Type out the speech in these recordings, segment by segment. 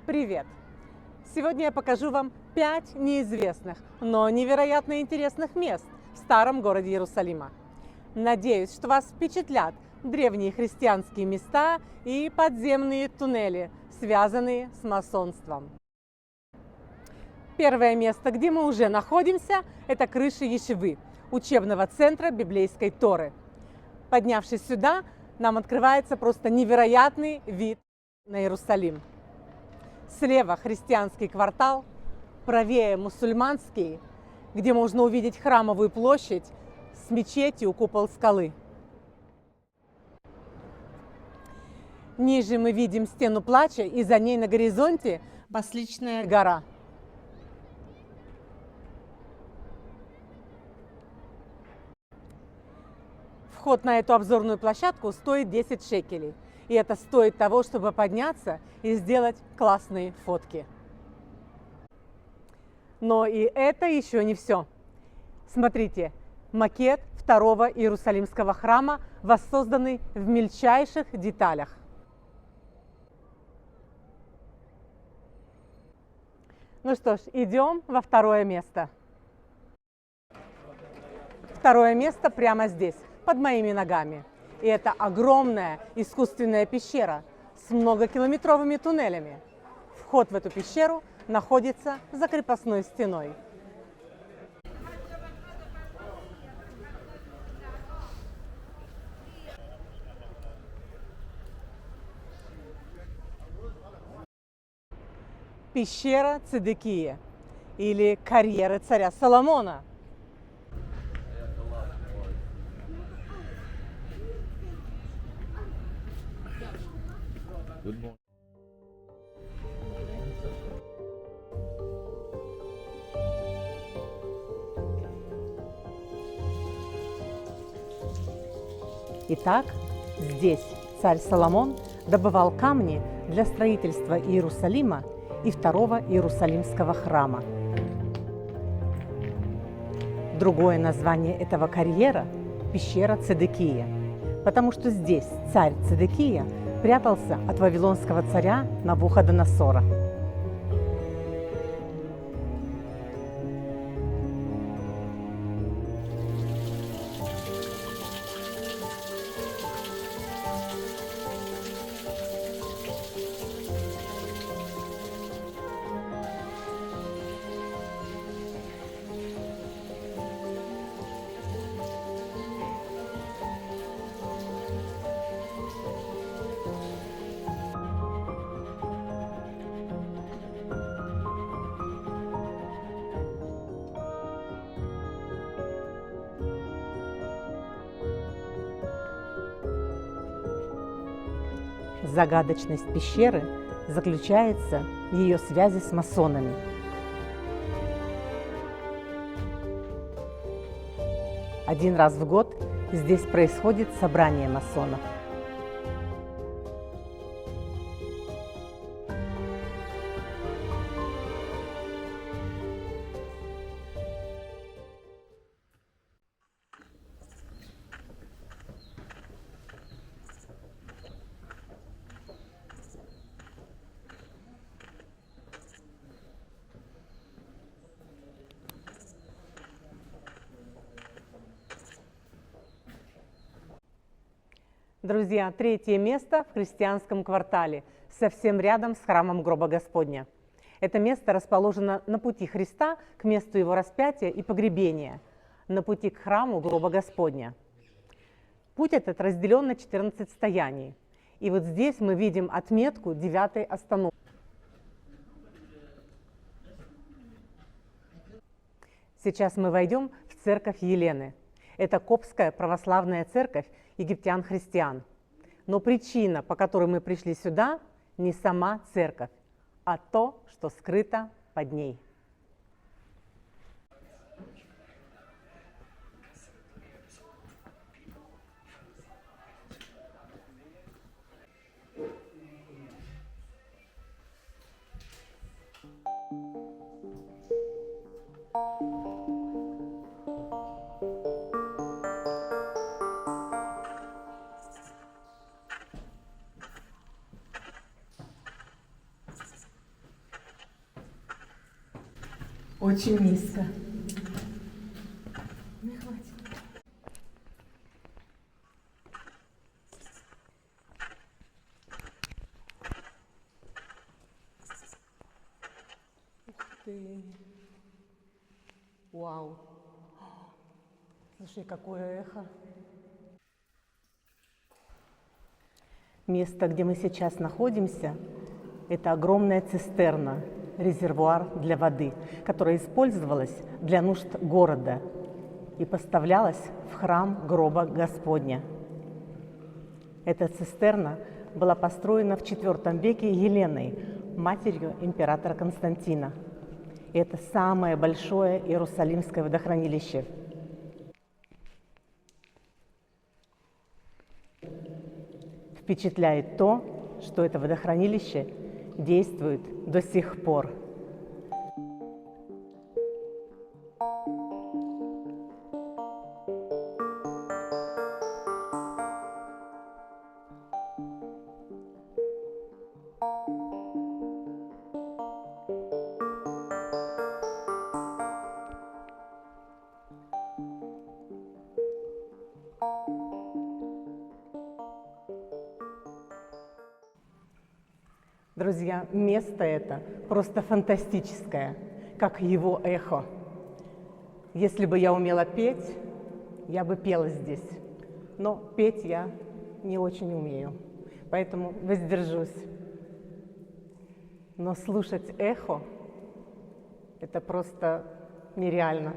Привет! Сегодня я покажу вам 5 неизвестных, но невероятно интересных мест в старом городе Иерусалима. Надеюсь, что вас впечатлят древние христианские места и подземные туннели, связанные с масонством. Первое место, где мы уже находимся, это крыша Ешивы, учебного центра библейской Торы. Поднявшись сюда, нам открывается просто невероятный вид на Иерусалим. Слева христианский квартал, правее мусульманский, где можно увидеть храмовую площадь с мечетью купол скалы. Ниже мы видим стену плача, и за ней на горизонте Масличная гора. Вход на эту обзорную площадку стоит 10 шекелей. И это стоит того, чтобы подняться и сделать классные фотки. Но и это еще не все. Смотрите, макет второго Иерусалимского храма, воссозданный в мельчайших деталях. Ну что ж, идем во второе место. Второе место прямо здесь, под моими ногами. И это огромная искусственная пещера с многокилометровыми туннелями. Вход в эту пещеру находится за крепостной стеной. Пещера Цедекия или карьера царя Соломона. Итак, здесь царь Соломон добывал камни для строительства Иерусалима и второго Иерусалимского храма. Другое название этого карьера – пещера Цедекия, потому что здесь царь Цедекия прятался от вавилонского царя Навуходоносора. Загадочность пещеры заключается в ее связи с масонами. Один раз в год здесь происходит собрание масонов. Друзья, третье место в христианском квартале, совсем рядом с храмом гроба Господня. Это место расположено на пути Христа к месту его распятия и погребения, на пути к храму гроба Господня. Путь этот разделен на 14 стояний. И вот здесь мы видим отметку 9-й остановки. Сейчас мы войдем в церковь Елены. Это коптская православная церковь египтян-христиан. Но причина, по которой мы пришли сюда, не сама церковь, а то, что скрыто под ней. Очень низко. Не хватит. Ух ты. Вау. Слушай, какое эхо. Место, где мы сейчас находимся, это огромная цистерна, резервуар для воды, которая использовалась для нужд города и поставлялась в храм гроба Господня. Эта цистерна была построена в IV веке Еленой, матерью императора Константина. И это самое большое Иерусалимское водохранилище. Впечатляет то, что это водохранилище действует до сих пор. Друзья, место это просто фантастическое, как его эхо. Если бы я умела петь, я бы пела здесь. Но петь я не очень умею, поэтому воздержусь. Но слушать эхо – это просто нереально.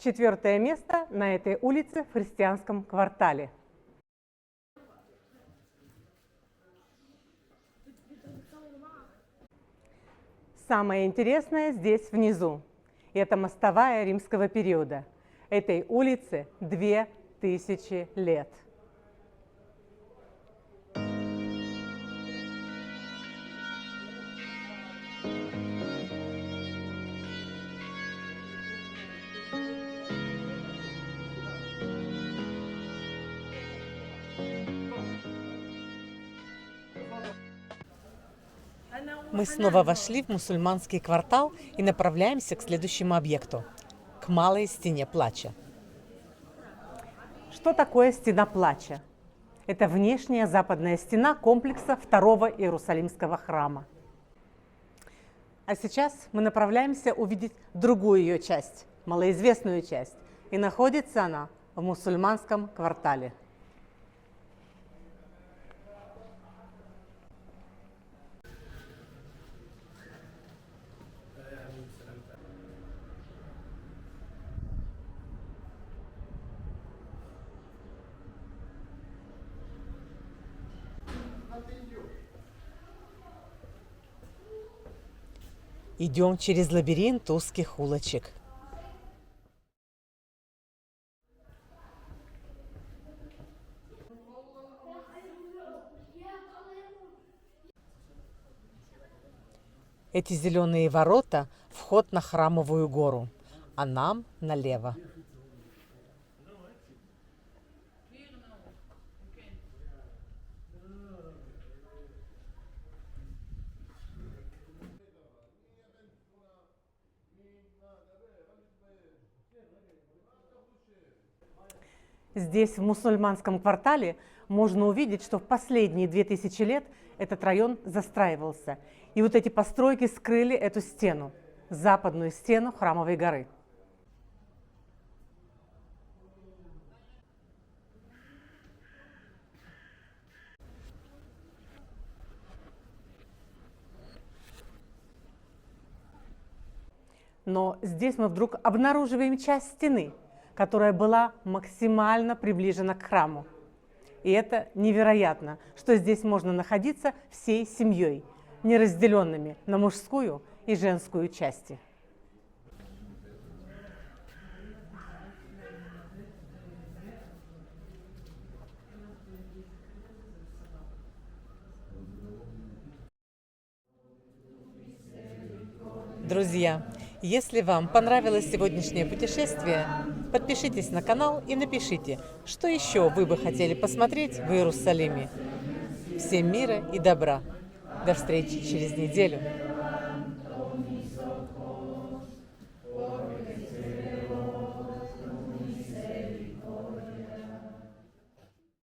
Четвертое место на этой улице в христианском квартале. Самое интересное здесь внизу. Это мостовая римского периода. Этой улице 2000 лет. Мы снова вошли в мусульманский квартал и направляемся к следующему объекту – к Малой стене плача. Что такое стена плача? Это внешняя западная стена комплекса Второго Иерусалимского храма. А сейчас мы направляемся увидеть другую ее часть, малоизвестную часть. И находится она в мусульманском квартале. Идем через лабиринт узких улочек. Эти зеленые ворота – вход на Храмовую гору, а нам налево. Здесь, в мусульманском квартале, можно увидеть, что в последние 2000 лет этот район застраивался. И вот эти постройки скрыли эту стену, западную стену Храмовой горы. Но здесь мы вдруг обнаруживаем часть стены, которая была максимально приближена к храму. И это невероятно, что здесь можно находиться всей семьей, не разделенными на мужскую и женскую части. Друзья, Если вам понравилось сегодняшнее путешествие, подпишитесь на канал и напишите, что еще вы бы хотели посмотреть в Иерусалиме. Всем мира и добра. До встречи через неделю.